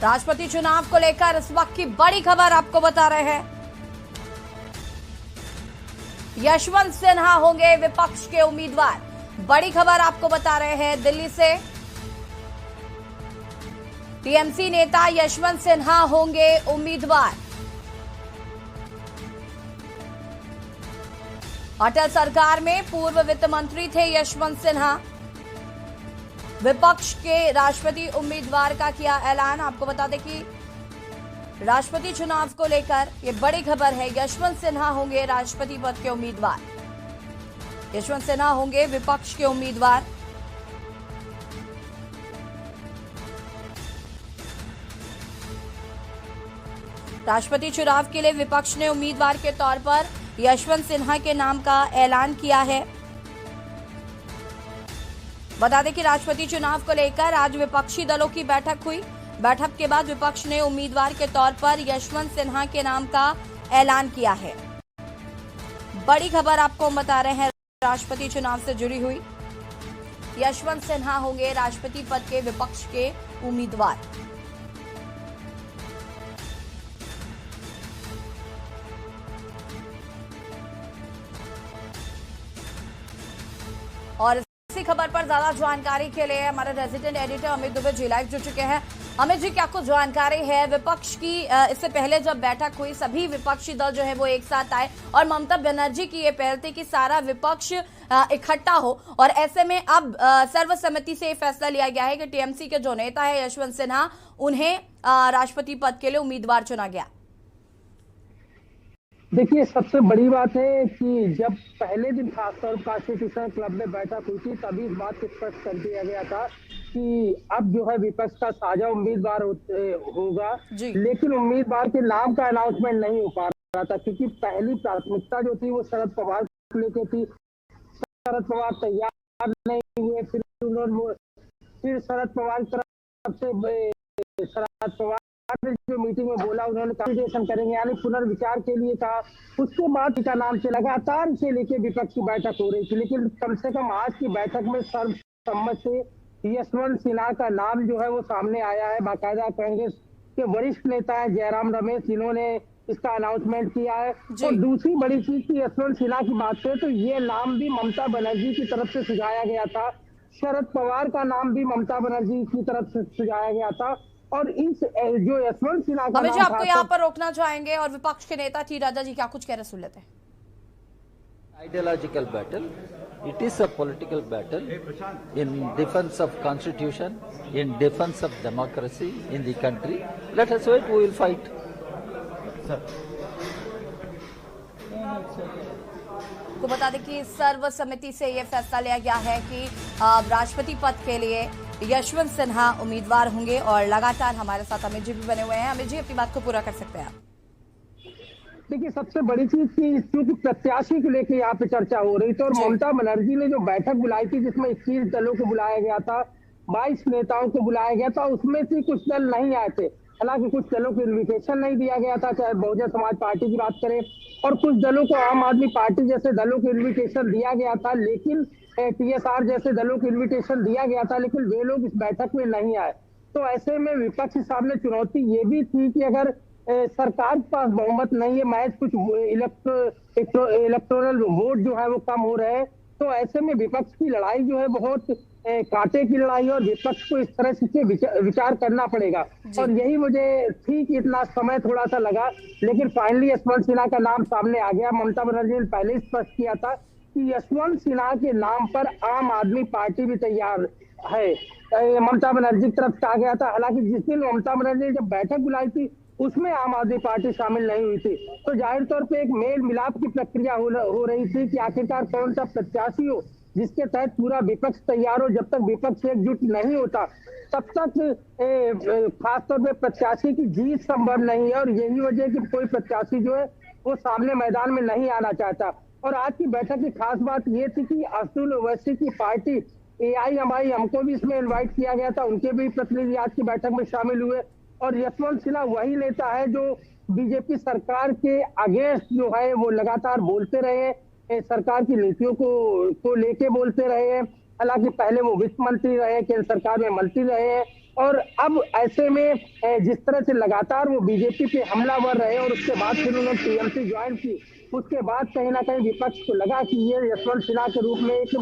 राष्ट्रपति चुनाव को लेकर इस वक्त की बड़ी खबर आपको बता रहे हैं। यशवंत सिन्हा होंगे विपक्ष के उम्मीदवार। बड़ी खबर आपको बता रहे हैं दिल्ली से। टीएमसी नेता यशवंत सिन्हा होंगे उम्मीदवार। अटल सरकार में पूर्व वित्त मंत्री थे यशवंत सिन्हा। विपक्ष के राष्ट्रपति उम्मीदवार का किया ऐलान। आपको बता दें कि राष्ट्रपति चुनाव को लेकर ये बड़ी खबर है। यशवंत सिन्हा होंगे राष्ट्रपति पद के उम्मीदवार। यशवंत सिन्हा होंगे विपक्ष के उम्मीदवार। राष्ट्रपति चुनाव के लिए विपक्ष ने उम्मीदवार के तौर पर यशवंत सिन्हा के नाम का ऐलान किया है। बता दें कि राष्ट्रपति चुनाव को लेकर आज विपक्षी दलों की बैठक हुई। बैठक के बाद विपक्ष ने उम्मीदवार के तौर पर यशवंत सिन्हा के नाम का ऐलान किया है। बड़ी खबर आपको बता रहे हैं राष्ट्रपति चुनाव से जुड़ी हुई। यशवंत सिन्हा होंगे राष्ट्रपति पद के विपक्ष के उम्मीदवार। और इसी खबर पर ज्यादा जानकारी के लिए हमारे resident editor Amit Dubey ji live जुड़ चुके हैं। अमित जी, क्या कुछ जानकारी है विपक्ष की? इससे पहले जब बैठक हुई सभी विपक्षी दल जो है वो एक साथ आए और ममता बनर्जी की ये पहल थी कि सारा विपक्ष इकट्ठा हो, और ऐसे में अब सर्वसम्मति से फैसला लिया गया है कि टीएमसी के जो नेता है यशवंत सिन्हा, उन्हें राष्ट्रपति पद के लिए उम्मीदवार चुना गया। देखिए, सबसे बड़ी बात है कि जब पहले दिन खासतौर पर कॉन्स्टिट्यूशन क्लब में बैठक हुई थी तभी इस बात को स्पष्ट कर दिया गया था कि अब जो है विपक्ष का साझा उम्मीदवार होगा, लेकिन उम्मीदवार के नाम का अनाउंसमेंट नहीं हो पा रहा था क्योंकि पहली प्राथमिकता जो थी वो शरद पवार को लेकर थी। शरद पवार तैयार नहीं हुए, फिर शरद पवार की तरफ से शरद पवार जो मीटिंग में बोला उन्होंने कंसल्टेशन करेंगे, यानी पुनर्विचार के लिए कहा। उसके बाद का नाम से लगातार इसे लेके विपक्ष की बैठक हो रही थी, लेकिन कम से कम आज की बैठक में सर्वसम्मत से यशवंत सिन्हा का नाम जो है वो सामने आया है। बाकायदा कांग्रेस के वरिष्ठ नेता है जयराम रमेश, जिन्होंने इसका अनाउंसमेंट किया है। और दूसरी बड़ी चीज की यशवंत सिन्हा की बात करें तो ये नाम भी ममता बनर्जी की तरफ से सुझाया गया था। शरद पवार का नाम भी ममता बनर्जी की तरफ से सुझाया गया था। और इस जो यशवंत सिन्हा का नाम आपको यहाँ पर रोकना चाहेंगे और विपक्ष के नेता थी राजा जी क्या कुछ कह रहे सुन लेते हैं। Ideological battle. It is a political battle in defense of constitution, in defense of democracy in the country. Let us wait. We will fight. Sir. को बता दें कि सर्वसम्मति से यह फैसला लिया गया है कि राष्ट्रपति पद के लिए यशवंत सिन्हा उम्मीदवार होंगे। और लगातार हमारे साथ अमित जी भी बने हुए हैं। अमित जी, अपनी बात को पूरा कर सकते हैं आप। देखिए, सबसे बड़ी चीज की क्योंकि प्रत्याशी को लेकर यहाँ पे चर्चा हो रही थी और ममता बनर्जी ने जो बैठक बुलाई थी जिसमें 21 दलों को बुलाया गया था, 22 नेताओं को बुलाया गया था, उसमें से कुछ दल नहीं आए थे। हालांकि कुछ दलों को इन्विटेशन नहीं दिया गया था, चाहे बहुजन समाज पार्टी की बात करें, और कुछ दलों को आम आदमी पार्टी जैसे दलों को इन्विटेशन दिया गया था, लेकिन टीएसआर जैसे दलों को इन्विटेशन दिया गया था, लेकिन वे लोग इस बैठक में नहीं आए। तो ऐसे में विपक्ष के सामने चुनौती ये भी थी कि अगर सरकार के पास बहुमत नहीं है, महज कुछ इलेक्टोरल वोट जो है वो कम हो रहे हैं, तो ऐसे में विपक्ष की लड़ाई जो है बहुत कांटे की लड़ाई है और विपक्ष को इस तरह से विचार करना पड़ेगा। और यही मुझे थी कि इतना समय थोड़ा सा लगा, लेकिन फाइनली यशवंत सिन्हा का नाम सामने आ गया। ममता बनर्जी ने पहले ही स्पष्ट किया था कि यशवंत सिन्हा के नाम पर आम आदमी पार्टी भी तैयार है, ममता बनर्जी की तरफ से आ गया था। हालांकि जिस दिन ममता बनर्जी ने जब बैठक बुलाई थी उसमें आम आदमी पार्टी शामिल नहीं हुई थी, तो जाहिर तौर पे एक मेल मिलाप की प्रक्रिया हो रही थी कि आखिरकार कौन सा प्रत्याशी हो जिसके तहत पूरा विपक्ष तैयार हो। जब तक विपक्ष एकजुट नहीं होता तब तक खासतौर पे प्रत्याशी की जीत संभव नहीं है, और यही वजह कि कोई प्रत्याशी जो है वो सामने मैदान में नहीं आना चाहता। और आज की बैठक की खास बात ये थी कि अब्दुल ओवैसी की पार्टी AIMIM को भी इसमें इन्वाइट किया गया था, उनके भी प्रतिनिधि आज की बैठक में शामिल हुए। और यशवंत सिन्हा वही नेता है जो बीजेपी सरकार के अगेंस्ट जो है वो लगातार बोलते रहे, सरकार की नीतियों को लेके बोलते रहे हैं। हालांकि पहले वो वित्त मंत्री रहे, केंद्र सरकार में मंत्री रहे हैं और अब ऐसे में जिस तरह से लगातार वो बीजेपी पे हमलावर रहे और उसके बाद फिर उन्होंने टीएमसी ज्वाइन की, उसके बाद कहीं ना कहीं विपक्ष को लगा कि ये यशवंत सिन्हा के रूप में एक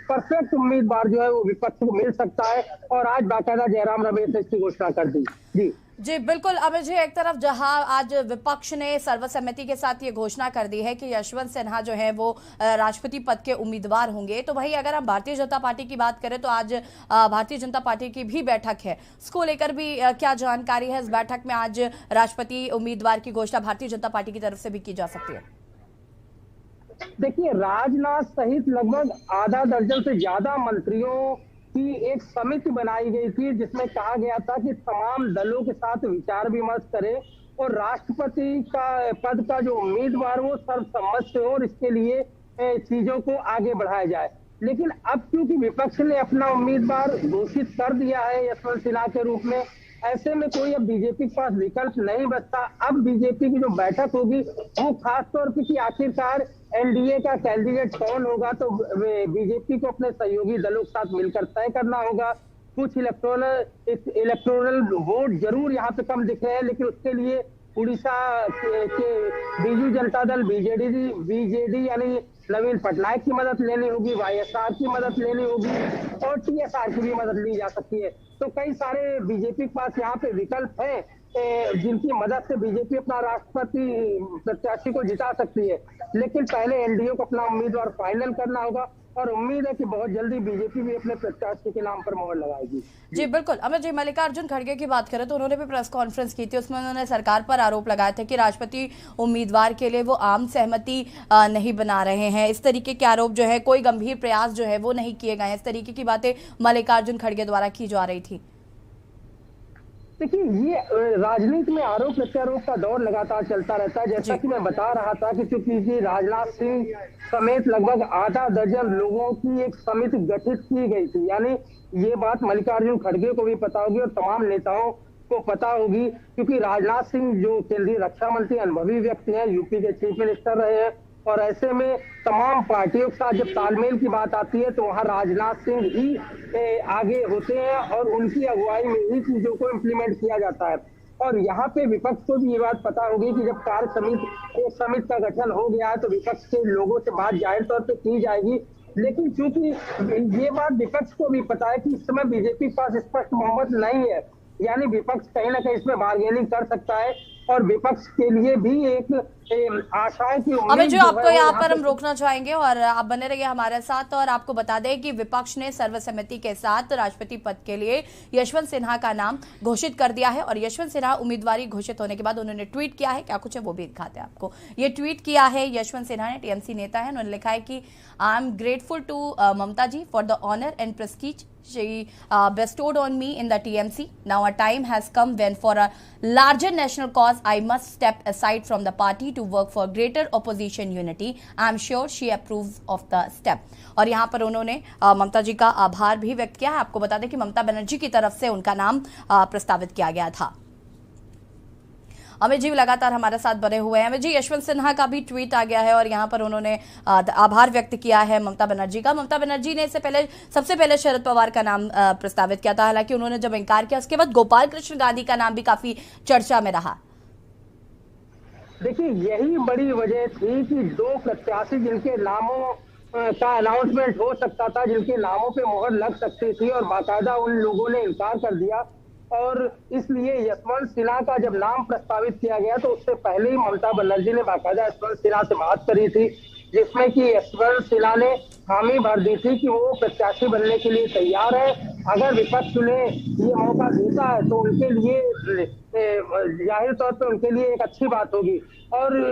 परफेक्ट उम्मीदवार जो है वो विपक्ष को मिल सकता है, और आज बाकायदा जयराम रमेश ने इसकी घोषणा कर दी। जी जी बिल्कुल अमित जी, एक तरफ जहां आज विपक्ष ने सर्वसम्मति के साथ ये घोषणा कर दी है कि यशवंत सिन्हा जो है वो राष्ट्रपति पद के उम्मीदवार होंगे, तो वही अगर हम भारतीय जनता पार्टी की बात करें तो आज भारतीय जनता पार्टी की भी बैठक है, इसको लेकर भी क्या जानकारी है? इस बैठक में आज राष्ट्रपति उम्मीदवार की घोषणा भारतीय जनता पार्टी की तरफ से भी की जा सकती है। देखिए, राजनाथ सहित लगभग आधा दर्जन से ज्यादा मंत्रियों की एक समिति बनाई गई थी, जिसमें कहा गया था कि तमाम दलों के साथ विचार विमर्श करें और राष्ट्रपति का पद का जो उम्मीदवार वो सर्वसम्मत से हो और इसके लिए चीजों को आगे बढ़ाया जाए। लेकिन अब क्योंकि विपक्ष ने अपना उम्मीदवार घोषित कर दिया है यशवंत सिन्हा के रूप में, ऐसे में कोई अब बीजेपी के पास विकल्प नहीं बचता। अब बीजेपी की जो बैठक होगी वो खासतौर पर कि आखिरकार एनडीए का कैंडिडेट कौन होगा, तो बीजेपी को अपने सहयोगी दलों के साथ मिलकर तय करना होगा। कुछ इलेक्टोरल वोट जरूर यहाँ पे कम दिख रहे हैं, लेकिन उसके लिए उड़ीसा के बीजू जनता दल बीजेडी यानी नवीन पटनायक की मदद लेनी होगी, वाईएसआर की मदद लेनी होगी और टीएसआर की भी मदद ली जा सकती है। तो कई सारे बीजेपी के पास यहाँ पे विकल्प हैं जिनकी मदद से बीजेपी अपना राष्ट्रपति प्रत्याशी को जिता सकती है। लेकिन पहले एनडीए को अपना उम्मीदवार फाइनल करना होगा और उम्मीद है कि बहुत जल्दी बीजेपी भी अपने प्रत्याशी के नाम पर मोहर लगाएगी। जी बिल्कुल अमित जी, मल्लिकार्जुन खड़गे की बात करें तो उन्होंने भी प्रेस कॉन्फ्रेंस की थी, उसमें उन्होंने सरकार पर आरोप लगाया था कि राष्ट्रपति उम्मीदवार के लिए वो आम सहमति नहीं बना रहे हैं। इस तरीके के आरोप जो है, कोई गंभीर प्रयास जो है वो नहीं किए गए हैं, इस तरीके की बातें मल्लिकार्जुन खड़गे द्वारा की जा रही थी। देखिए, ये राजनीति में आरोप प्रत्यारोप का दौर लगातार चलता रहता है। जैसा कि मैं बता रहा था कि चूंकि राजनाथ सिंह समेत लगभग आधा दर्जन लोगों की एक समिति गठित की गई थी, यानी ये बात मल्लिकार्जुन खड़गे को भी पता होगी और तमाम नेताओं को पता होगी, क्योंकि राजनाथ सिंह जो केंद्रीय रक्षा मंत्री अनुभवी व्यक्ति हैं, यूपी के चीफ मिनिस्टर रहे हैं, और ऐसे में तमाम पार्टियों के साथ जब तालमेल की बात आती है तो वहां राजनाथ सिंह ही आगे होते हैं और उनकी अगुवाई में ही चीजों को इम्प्लीमेंट किया जाता है। और यहाँ पे विपक्ष को भी ये बात पता होगी कि जब कार्य समिति का गठन हो गया है तो विपक्ष के लोगों से बात जाहिर तौर पर की जाएगी। लेकिन चूंकि ये बात विपक्ष को भी पता है कि इस समय बीजेपी के पास स्पष्ट बहुमत नहीं है, यानी विपक्ष कहीं ना कहीं इसमें बार्गेनिंग कर सकता है और विपक्ष के लिए भी एक आशाएं की उम्मीद। अमित जी, आपको यहाँ पर हम रोकना चाहेंगे और आप बने रहिए हमारे साथ, और आपको बता दें कि विपक्ष ने सर्वसम्मति के साथ राष्ट्रपति पद के लिए यशवंत सिन्हा का नाम घोषित कर दिया है। और यशवंत सिन्हा उम्मीदवारी घोषित होने के बाद उन्होंने ट्वीट किया है, क्या कुछ है वो भी दिखाते हैं आपको। ये ट्वीट किया है यशवंत सिन्हा ने, टीएमसी नेता है, उन्होंने लिखा है कि I am grateful to Mamata ji for the honour and prestige she bestowed on me in the TMC. Now a time has come when for a larger national cause I must step aside from the party to work for greater opposition unity. I am sure she approves of the step. और यहाँ पर उन्होंने ममता जी का आभार भी व्यक्त किया है। आपको बता दें कि ममता बनर्जी की तरफ से उनका नाम प्रस्तावित किया गया था। अमित जी लगातार हमारे साथ बने हुए हैं। अमित जी, यशवंत सिन्हा का भी ट्वीट आ गया है और यहाँ पर उन्होंने आभार व्यक्त किया है ममता बनर्जी का। ममता बनर्जी ने सबसे पहले शरद पवार का नाम प्रस्तावित किया था, हालांकि उन्होंने जब इनकार किया उसके बाद गोपाल कृष्ण गांधी का नाम भी काफी चर्चा में रहा। देखिए, यही बड़ी वजह थी कि दो प्रत्याशी जिनके नामों का अनाउंसमेंट हो सकता था, जिनके नामों पे मोहर लग सकती थी, और बाकायदा उन लोगों ने इनकार कर दिया। और इसलिए यशवंत सिन्हा का जब नाम प्रस्तावित किया गया तो उससे पहले ही ममता बनर्जी ने बाकायदा यशवंत सिन्हा से बात करी थी, जिसमें कि यशवंत सिन्हा ने हामी भर दी थी कि वो प्रत्याशी बनने के लिए तैयार है। अगर विपक्ष ने ये मौका देता है तो उनके लिए जाहिर तौर पर उनके लिए एक अच्छी बात होगी। और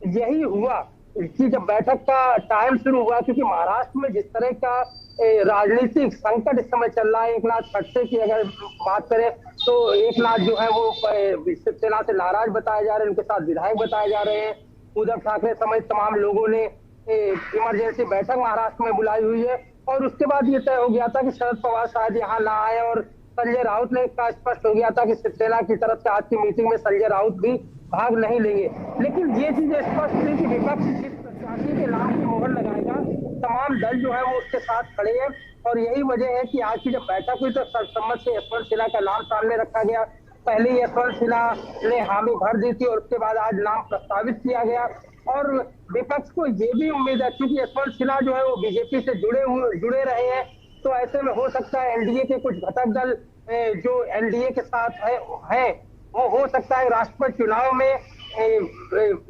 यही हुआ कि जब बैठक का टाइम शुरू हुआ, क्योंकि महाराष्ट्र में जिस तरह का राजनीतिक संकट इस समय चल रहा है, एकनाथ खड़से की अगर बात करें तो एकनाथ जो है वो शिवसेना से नाराज बताए जा रहे हैं, उनके साथ विधायक बताए जा रहे हैं। उद्धव ठाकरे समेत तमाम लोगों ने इमरजेंसी बैठक महाराष्ट्र में बुलाई हुई है और उसके बाद ये तय हो गया था कि शरद पवार शायद यहाँ ना आए, और संजय राउत ने इसका स्पष्ट हो गया था कि शिवसेना की तरफ से आज की मीटिंग में संजय राउत भी भाग नहीं लेंगे। लेकिन ये चीज स्पष्ट थी कि विपक्ष जिस प्रत्याशी के नाम की मोहर लगाएगा तमाम दल जो है वो उसके साथ खड़े हैं। और यही वजह है कि आज की जब बैठक हुई तो सर्वसम्मत से यशवंत सिन्हा का नाम सामने रखा गया। पहले यशवंत सिन्हा ने हामी भर दी थी और उसके बाद आज नाम प्रस्तावित किया गया। और विपक्ष को ये भी उम्मीद है, क्योंकि यशवंत सिन्हा जो है वो बीजेपी से जुड़े रहे हैं, तो ऐसे में हो सकता है एनडीए के कुछ घटक दल जो एनडीए के साथ है वो हो सकता है राष्ट्रपति चुनाव में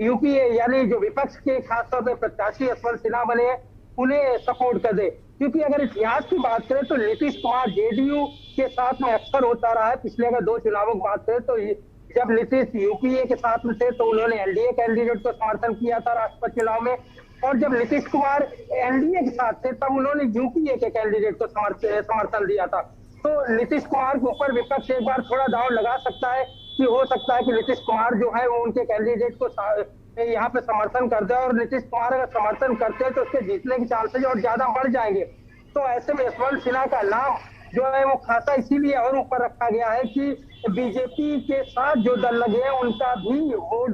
यूपीए यानी जो विपक्ष के खासतौर पर प्रत्याशी यशवंत सिन्हा बने हैं उन्हें सपोर्ट कर दे। क्योंकि अगर इतिहास की बात करें तो नीतीश कुमार जेडीयू के साथ में अक्सर होता रहा है। पिछले अगर 2 चुनावों की बात करें तो जब नीतीश यूपीए के साथ में थे तो उन्होंने एनडीए कैंडिडेट को समर्थन किया था राष्ट्रपति चुनाव में, और जब नीतीश कुमार एनडीए के साथ थे तब उन्होंने यूपीए के कैंडिडेट को समर्थन दिया था। तो नीतीश कुमार के ऊपर विपक्ष एक बार थोड़ा दांव लगा सकता है कि हो सकता है कि नीतीश कुमार जो है वो उनके कैंडिडेट को यहाँ पे समर्थन कर दे, और नीतीश कुमार अगर समर्थन करते हैं तो उसके जीतने के चांसेज और ज्यादा बढ़ जाएंगे। तो ऐसे में यशवंत सिन्हा का नाम जो है वो खासा इसीलिए और ऊपर रखा गया है कि बीजेपी के साथ जो दल लगे हैं उनका भी वोट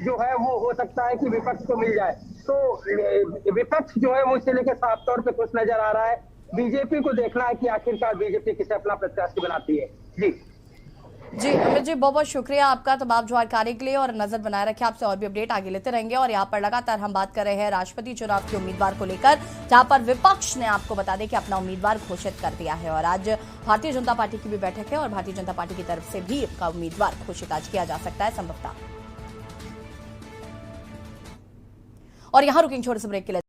जो है वो हो सकता है कि विपक्ष को मिल जाए। तो विपक्ष जो है वो इसे लेकर साफ तौर पे खुश नजर आ रहा है। बीजेपी को देखना है कि आखिरकार बीजेपी किसे अपना प्रत्याशी बनाती है। जी अमित जी, बहुत बहुत शुक्रिया आपका तमाम जानकारी के लिए, और नजर बनाए रखें, आपसे और भी अपडेट आगे लेते रहेंगे। और यहाँ पर लगातार हम बात कर रहे हैं राष्ट्रपति चुनाव के उम्मीदवार को लेकर, जहां पर विपक्ष ने आपको बता दें कि अपना उम्मीदवार घोषित कर दिया है। और आज भारतीय जनता पार्टी की भी बैठक है और भारतीय जनता पार्टी की तरफ से भी आपका उम्मीदवार घोषित आज किया जा सकता है संभवतः। और यहाँ रुकेंगे छोटे से ब्रेक के लिए।